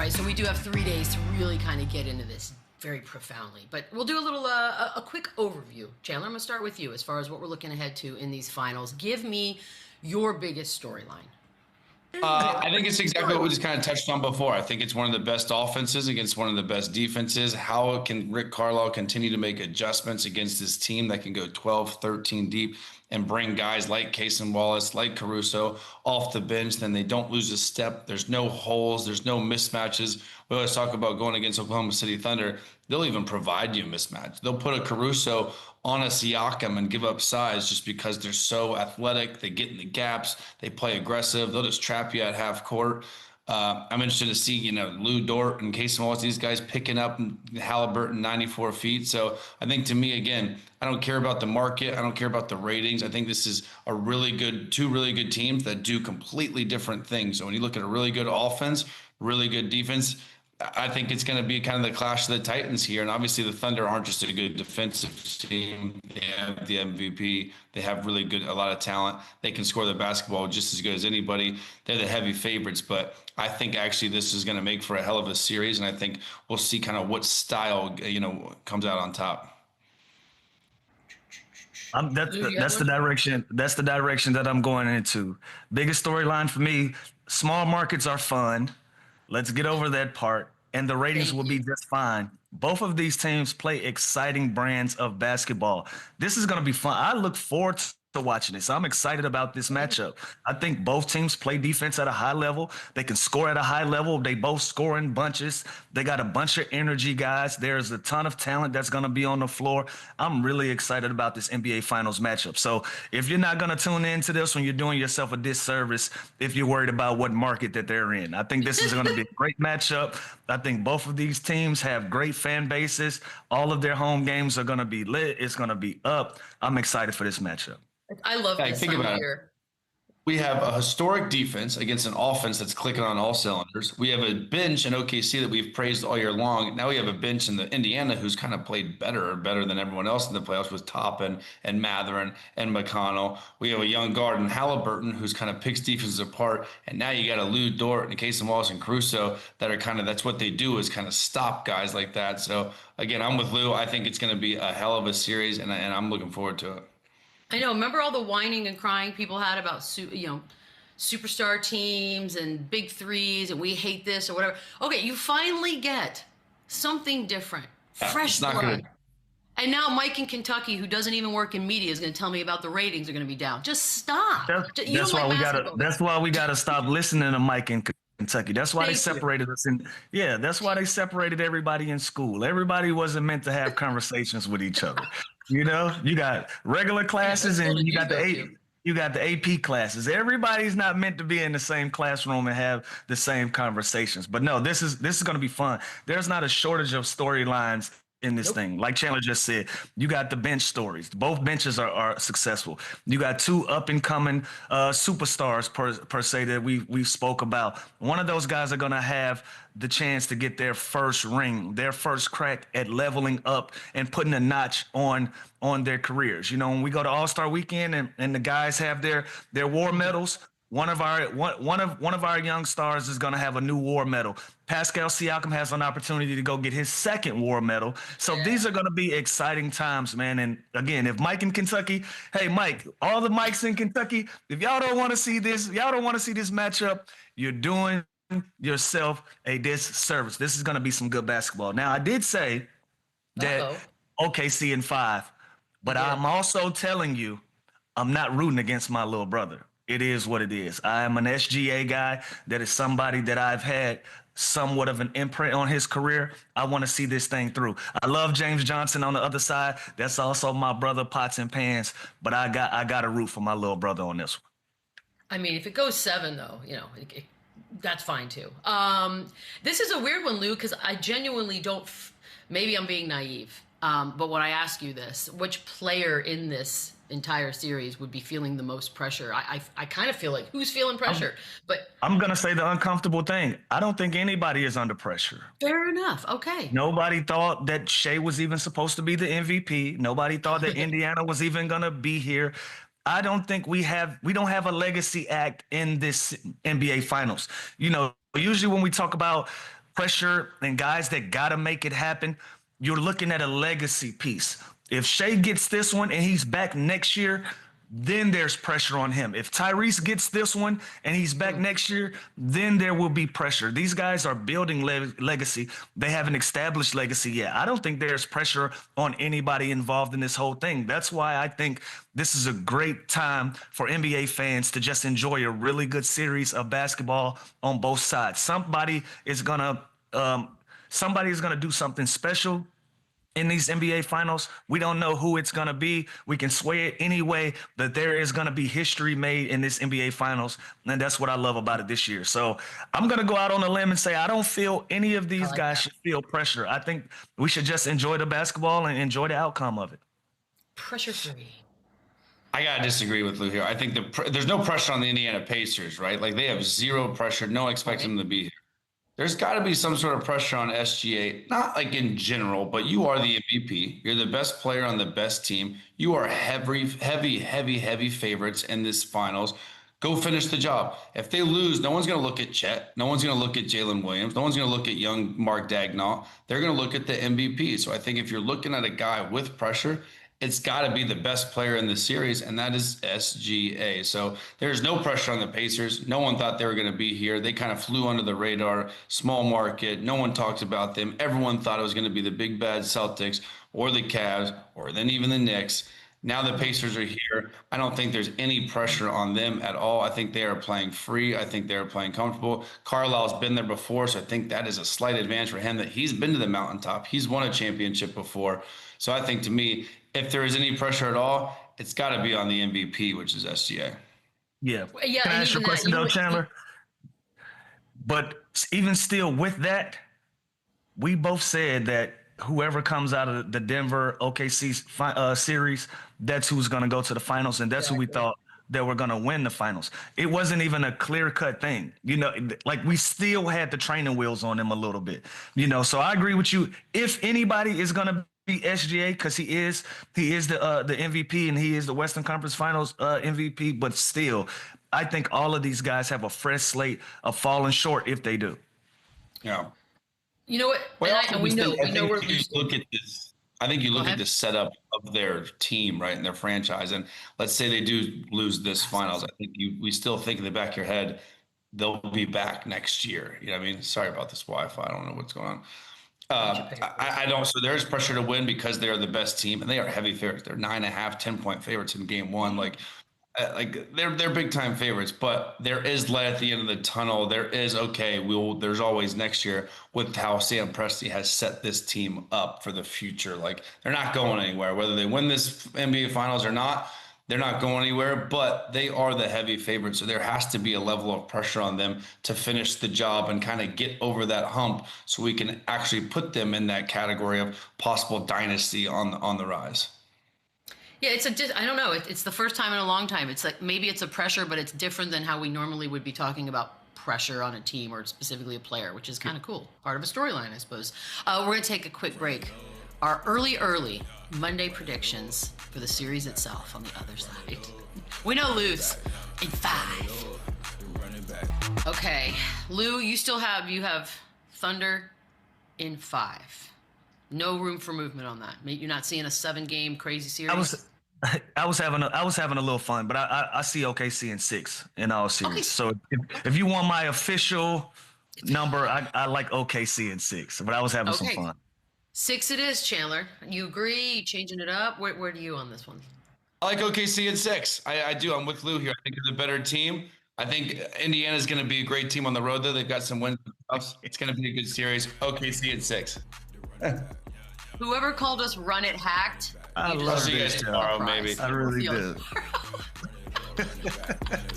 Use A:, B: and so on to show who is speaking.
A: right, so we do have 3 days to really kind of get into this very profoundly. But we'll do a little, a quick overview. Chandler, I'm going to start with you as far as what we're looking ahead to in these finals. Give me your biggest storyline.
B: I think it's exactly what we just kind of touched on before. I think it's one of the best offenses against one of the best defenses. How can Rick Carlisle continue to make adjustments against this team that can go 12, 13 deep and bring guys like Cason Wallace, like Caruso off the bench? Then they don't lose a step. There's no holes. There's no mismatches. We always talk about going against Oklahoma City Thunder. They'll even provide you a mismatch. They'll put a Caruso on a Siakam and give up size just because they're so athletic. They get in the gaps. They play aggressive. They'll just trap you at half court. I'm interested to see, Lou Dort and Cason Wallace, these guys picking up Halliburton 94 feet. So I think, to me, again, I don't care about the market. I don't care about the ratings. I think this is two really good teams that do completely different things. So when you look at a really good offense, really good defense, I think it's going to be kind of the clash of the Titans here. And obviously the Thunder aren't just a good defensive team. They have the MVP. They have a lot of talent. They can score the basketball just as good as anybody. They're the heavy favorites. But I think actually this is going to make for a hell of a series. And I think we'll see kind of what style, comes out on top.
C: That's the direction. That's the direction that I'm going into. Biggest storyline for me, small markets are fun. Let's get over that part, and the ratings will be just fine. Both of these teams play exciting brands of basketball. This is going to be fun. I look forward to watching this. I'm excited about this matchup. I think both teams play defense at a high level. They can score at a high level. They both score in bunches. They got a bunch of energy guys. There's a ton of talent that's going to be on the floor. I'm really excited about this NBA Finals matchup. So if you're not going to tune into this when you're doing yourself a disservice, if you're worried about what market that they're in, I think this is going to be a great matchup. I think both of these teams have great fan bases. All of their home games are going to be lit. It's going to be up. I'm excited for this matchup.
A: I love this.
B: Think about it. We have a historic defense against an offense that's clicking on all cylinders. We have a bench in OKC that we've praised all year long. Now we have a bench in the Indiana who's kind of played better than everyone else in the playoffs with Toppin and Matherin and McConnell. We have a young guard in Halliburton who's kind of picks defenses apart. And now you got a Lou Dort and Cason Wallace and Caruso that are that's what they do, is kind of stop guys like that. So again, I'm with Lou. I think it's going to be a hell of a series, and I'm looking forward to it.
A: I know. Remember all the whining and crying people had about, superstar teams and big threes, and we hate this or whatever. Okay, you finally get something different, fresh blood. And now Mike in Kentucky, who doesn't even work in media, is going to tell me about the ratings are going to be down. Just stop.
C: That's why we gotta stop listening to Mike in Kentucky. That's why they separated us. That's why they separated everybody in school. Everybody wasn't meant to have conversations with each other. You got regular classes and you got the AP classes. Everybody's not meant to be in the same classroom and have the same conversations. But no, this is going to be fun. There's not a shortage of storylines in this thing. Like Chandler just said, you got the bench stories. Both benches are successful. You got two up and coming superstars per se that we spoke about. One of those guys are going to have the chance to get their first ring, their first crack at leveling up and putting a notch on their careers. When we go to All-Star Weekend and the guys have their war medals, one of our young stars is going to have a new war medal. Pascal Siakam has an opportunity to go get his second war medal. So these are going to be exciting times, man. And again, if Mike in Kentucky, hey, Mike, all the Mikes in Kentucky, if y'all don't want to see this matchup, you're doing yourself a disservice. This is going to be some good basketball. Now, I did say that OKC in 5, but I'm also telling you, I'm not rooting against my little brother. It is what it is. I am an SGA guy. That is somebody that I've had somewhat of an imprint on his career. I want to see this thing through. I love James Johnson on the other side. That's also my brother, pots and pans. But I got to root for my little brother on this one.
A: I mean, if it goes 7, though, that's fine too. This is a weird one, Lou, because I genuinely don't. Maybe I'm being naive. But when I ask you this, which player in this entire series would be feeling the most pressure? I kind of feel like who's feeling pressure, but
C: I'm going to say the uncomfortable thing. I don't think anybody is under pressure.
A: Fair enough. Okay.
C: Nobody thought that Shai was even supposed to be the MVP. Nobody thought that Indiana was even going to be here. I don't think we don't have a legacy act in this NBA Finals. Usually when we talk about pressure and guys that got to make it happen, you're looking at a legacy piece. If Shai gets this one and he's back next year, then there's pressure on him. If Tyrese gets this one and he's back next year, then there will be pressure. These guys are building legacy. They haven't established legacy yet. I don't think there's pressure on anybody involved in this whole thing. That's why I think this is a great time for NBA fans to just enjoy a really good series of basketball on both sides. Somebody is gonna do something special in these NBA finals. We don't know who it's going to be. We can sway it anyway, but there is going to be history made in this NBA finals. And that's what I love about it this year. So I'm going to go out on a limb and say I don't feel any of these guys should feel pressure. I think we should just enjoy the basketball and enjoy the outcome of it.
A: Pressure free.
B: I got to disagree with Lou here. I think there's no pressure on the Indiana Pacers, right? Like they have zero pressure. No one expects them to be here. There's got to be some sort of pressure on SGA, not like in general, but you are the MVP. You're the best player on the best team. You are heavy favorites in this finals. Go finish the job. If they lose, no one's going to look at Chet. No one's going to look at Jalen Williams. No one's going to look at young Mark Daigneault. They're going to look at the MVP. So I think if you're looking at a guy with pressure, it's got to be the best player in the series, and that is SGA. So there's no pressure on the Pacers. No one thought they were going to be here. They kind of flew under the radar, small market. No one talked about them. Everyone thought it was going to be the big bad Celtics or the Cavs or then even the Knicks. Now the Pacers are here. I don't think there's any pressure on them at all. I think they are playing free. I think they're playing comfortable. Carlisle's been there before, so I think that is a slight advantage for him that he's been to the mountaintop. He's won a championship before. So I think, to me, if there is any pressure at all, it's got to be on the MVP, which is SGA.
C: Yeah. Can I ask you a question, though, Chandler? But even still with that, we both said that whoever comes out of the Denver OKC series, that's who's going to go to the finals, and that's who we thought that were going to win the finals. It wasn't even a clear-cut thing. You know, like we still had the training wheels on them a little bit. You know, so I agree with you. If anybody is going to be SGA, because he is the MVP and he is the Western Conference Finals MVP, but still, I think all of these guys have a fresh slate of falling short if they do.
B: Yeah.
A: You know what?
B: Well,
A: we know where
B: you look at this. I think you look at the setup of their team, right, and their franchise, and let's say they do lose this finals. I think we still think in the back of your head they'll be back next year. You know what I mean? Sorry about this Wi-Fi. I don't know what's going on. I don't. So there's pressure to win because they're the best team and they are heavy favorites. They're 9.5, 10-point favorites in game one. Like they're big time favorites, but there is light at the end of the tunnel. There is, there's always next year with how Sam Presti has set this team up for the future. Like they're not going anywhere, whether they win this NBA finals or not. They're not going anywhere, but they are the heavy favorites. So there has to be a level of pressure on them to finish the job and kind of get over that hump so we can actually put them in that category of possible dynasty on the rise.
A: Yeah, I don't know. It's the first time in a long time. It's like maybe it's a pressure, but it's different than how we normally would be talking about pressure on a team or specifically a player, which is kind of cool. Part of a storyline, I suppose. We're going to take a quick break. Our early Monday predictions for the series itself on the other side. We know Lou's in 5. Okay, Lou, you have Thunder in 5. No room for movement on that. You're not seeing a 7-game crazy series.
C: I was having a little fun, but I see OKC in 6 in all series. Okay. So if you want my official number, I like OKC in 6. But I was having some fun.
A: 6 it is, Chandler. You agree? You changing it up? Where do you on this one?
B: I like OKC in 6. I do. I'm with Lou here. I think they're the better team. I think Indiana's going to be a great team on the road, though. They've got some wins. It's going to be a good series. OKC in 6.
A: Whoever called us Run It hacked.
C: I love
B: you guys tomorrow, maybe.
C: I really do.